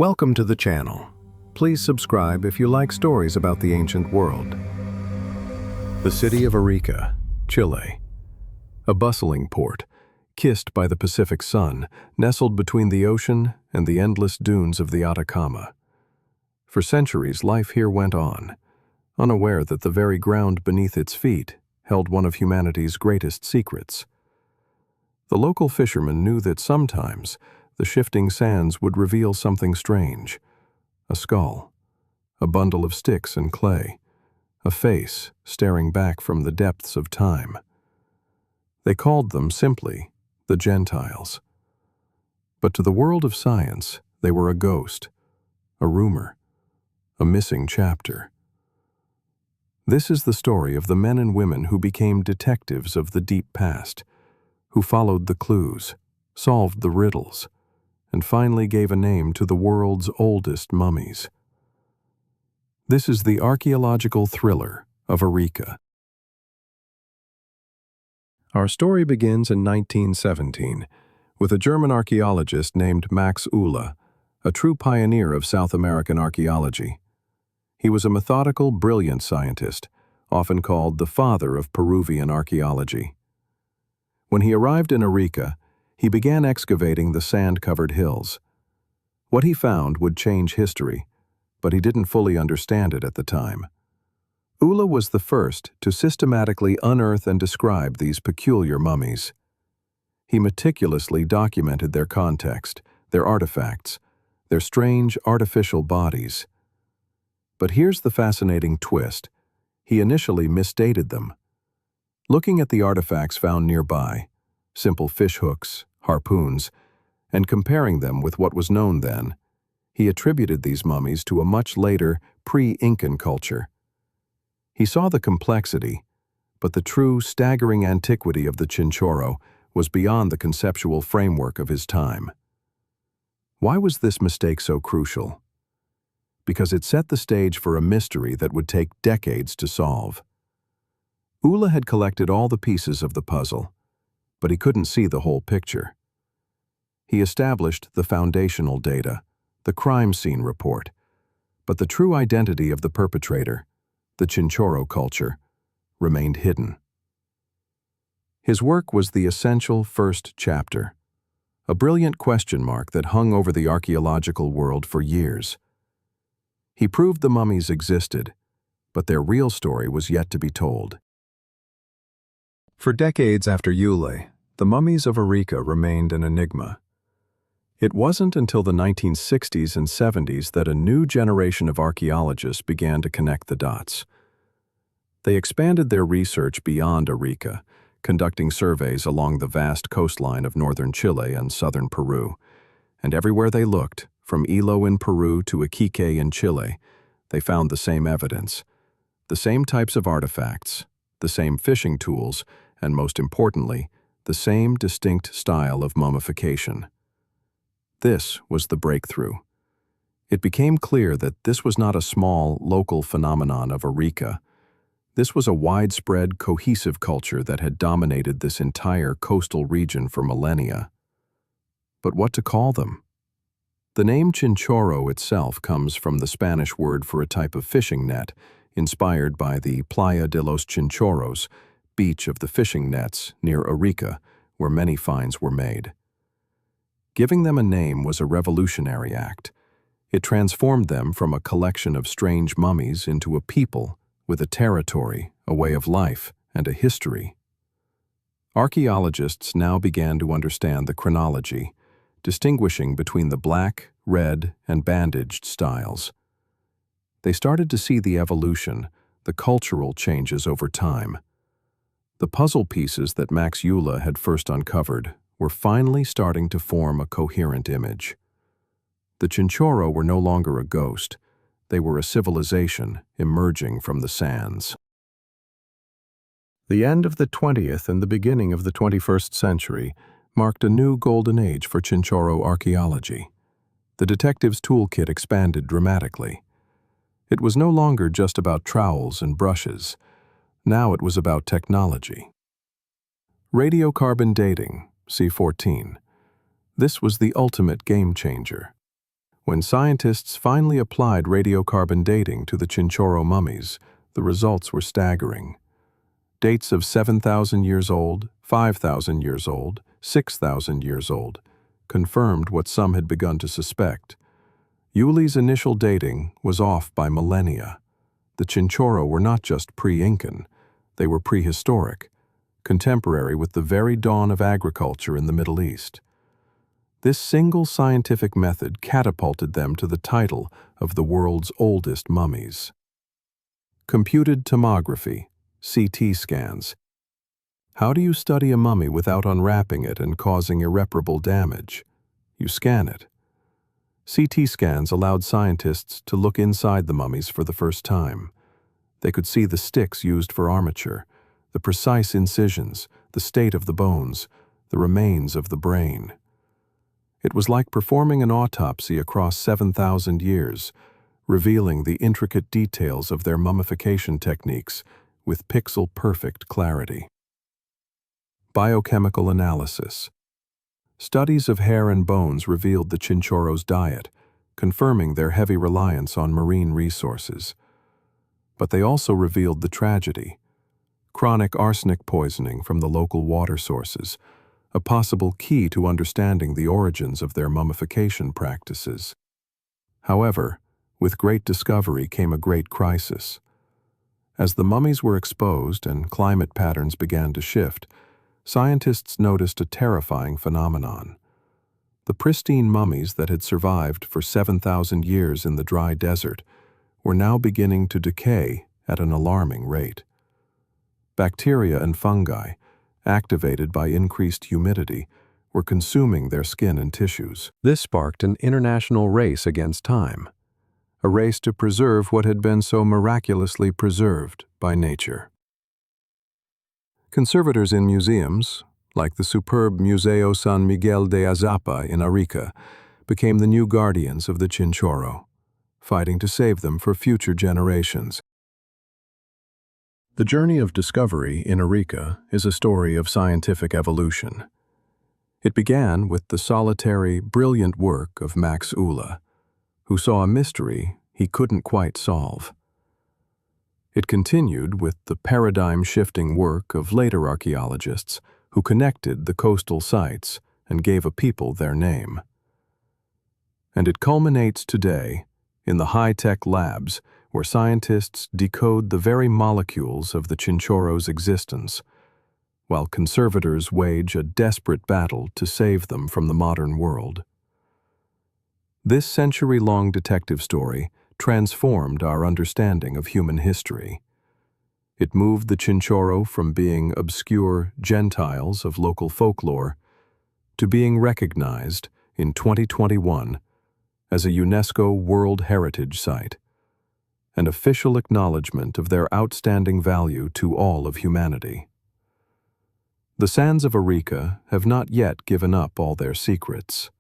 Welcome to the channel. Please subscribe if you like stories about the ancient world. The city of Arica, Chile. A bustling port, kissed by the Pacific sun, nestled between the ocean and the endless dunes of the Atacama. For centuries, life here went on, unaware that the very ground beneath its feet held one of humanity's greatest secrets. The local fishermen knew that sometimes the shifting sands would reveal something strange: a skull, a bundle of sticks and clay, a face staring back from the depths of time. They called them simply the Gentiles. But to the world of science, they were a ghost, a rumor, a missing chapter. This is the story of the men and women who became detectives of the deep past, who followed the clues, solved the riddles, and finally gave a name to the world's oldest mummies. This is the archaeological thriller of Arica. Our story begins in 1917 with a German archaeologist named Max Uhle, a true pioneer of South American archaeology. He was a methodical, brilliant scientist, often called the father of Peruvian archaeology. When he arrived in Arica, he began excavating the sand-covered hills. What he found would change history, but he didn't fully understand it at the time. Uhle was the first to systematically unearth and describe these peculiar mummies. He meticulously documented their context, their artifacts, their strange artificial bodies. But here's the fascinating twist. He initially misdated them. Looking at the artifacts found nearby, simple fish hooks, harpoons, and comparing them with what was known then, he attributed these mummies to a much later, pre-Incan culture. He saw the complexity, but the true, staggering antiquity of the Chinchorro was beyond the conceptual framework of his time. Why was this mistake so crucial? Because it set the stage for a mystery that would take decades to solve. Uhle had collected all the pieces of the puzzle, but he couldn't see the whole picture. He established the foundational data, the crime scene report, but the true identity of the perpetrator, the Chinchorro culture, remained hidden. His work was the essential first chapter, a brilliant question mark that hung over the archaeological world for years. He proved the mummies existed, but their real story was yet to be told. For decades after Uhle, the mummies of Arica remained an enigma. It wasn't until the 1960s and 70s that a new generation of archaeologists began to connect the dots. They expanded their research beyond Arica, conducting surveys along the vast coastline of northern Chile and southern Peru. And everywhere they looked, from Uhle in Peru to Iquique in Chile, they found the same evidence, the same types of artifacts, the same fishing tools, and most importantly, the same distinct style of mummification. This was the breakthrough. It became clear that this was not a small, local phenomenon of Arica. This was a widespread, cohesive culture that had dominated this entire coastal region for millennia. But what to call them? The name Chinchorro itself comes from the Spanish word for a type of fishing net, inspired by the Playa de los Chinchorros, beach of the fishing nets near Arica, where many finds were made. Giving them a name was a revolutionary act. It transformed them from a collection of strange mummies into a people with a territory, a way of life, and a history. Archaeologists now began to understand the chronology, distinguishing between the black, red, and bandaged styles. They started to see the evolution, the cultural changes over time. The puzzle pieces that Max Uhle had first uncovered were finally starting to form a coherent image. The Chinchorro were no longer a ghost. They were a civilization emerging from the sands. The end of the 20th and the beginning of the 21st century marked a new golden age for Chinchorro archaeology. The detective's toolkit expanded dramatically. It was no longer just about trowels and brushes. Now it was about technology. Radiocarbon dating, C14. This was the ultimate game changer. When scientists finally applied radiocarbon dating to the Chinchorro mummies, the results were staggering. Dates of 7,000 years old, 5,000 years old, 6,000 years old confirmed what some had begun to suspect. Uhle's initial dating was off by millennia. The Chinchorro were not just pre-Incan, they were prehistoric, contemporary with the very dawn of agriculture in the Middle East. This single scientific method catapulted them to the title of the world's oldest mummies. Computed tomography, CT scans. How do you study a mummy without unwrapping it and causing irreparable damage? You scan it. CT scans allowed scientists to look inside the mummies for the first time. They could see the sticks used for armature, the precise incisions, the state of the bones, the remains of the brain. It was like performing an autopsy across 7,000 years, revealing the intricate details of their mummification techniques with pixel-perfect clarity. Biochemical analysis. Studies of hair and bones revealed the Chinchorro's diet, confirming their heavy reliance on marine resources. But they also revealed the tragedy: chronic arsenic poisoning from the local water sources, a possible key to understanding the origins of their mummification practices. However, with great discovery came a great crisis. As the mummies were exposed and climate patterns began to shift, scientists noticed a terrifying phenomenon. The pristine mummies that had survived for 7,000 years in the dry desert were now beginning to decay at an alarming rate. Bacteria and fungi, activated by increased humidity, were consuming their skin and tissues. This sparked an international race against time, a race to preserve what had been so miraculously preserved by nature. Conservators in museums, like the superb Museo San Miguel de Azapa in Arica, became the new guardians of the Chinchorro, fighting to save them for future generations. The journey of discovery in Arica is a story of scientific evolution. It began with the solitary, brilliant work of Max Uhle, who saw a mystery he couldn't quite solve. It continued with the paradigm-shifting work of later archaeologists who connected the coastal sites and gave a people their name. And it culminates today in the high-tech labs where scientists decode the very molecules of the Chinchorro's existence, while conservators wage a desperate battle to save them from the modern world. This century-long detective story transformed our understanding of human history. It moved the Chinchorro from being obscure Gentiles of local folklore to being recognized in 2021 as a UNESCO World Heritage Site, an official acknowledgement of their outstanding value to all of humanity. The sands of Arica have not yet given up all their secrets.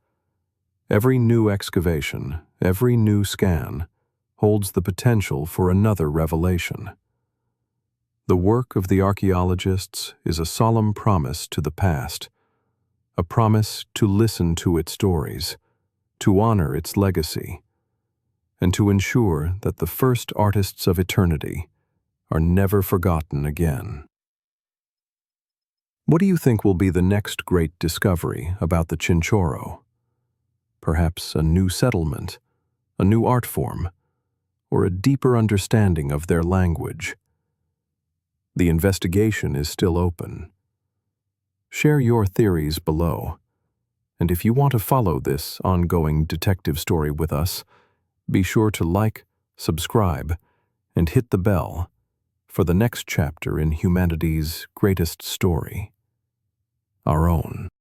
Every new excavation, every new scan, holds the potential for another revelation. The work of the archaeologists is a solemn promise to the past, a promise to listen to its stories, to honor its legacy, and to ensure that the first artists of eternity are never forgotten again. What do you think will be the next great discovery about the Chinchorro? Perhaps a new settlement, a new art form, or a deeper understanding of their language? The investigation is still open. Share your theories below. And if you want to follow this ongoing detective story with us, be sure to like, subscribe, and hit the bell for the next chapter in humanity's greatest story, our own.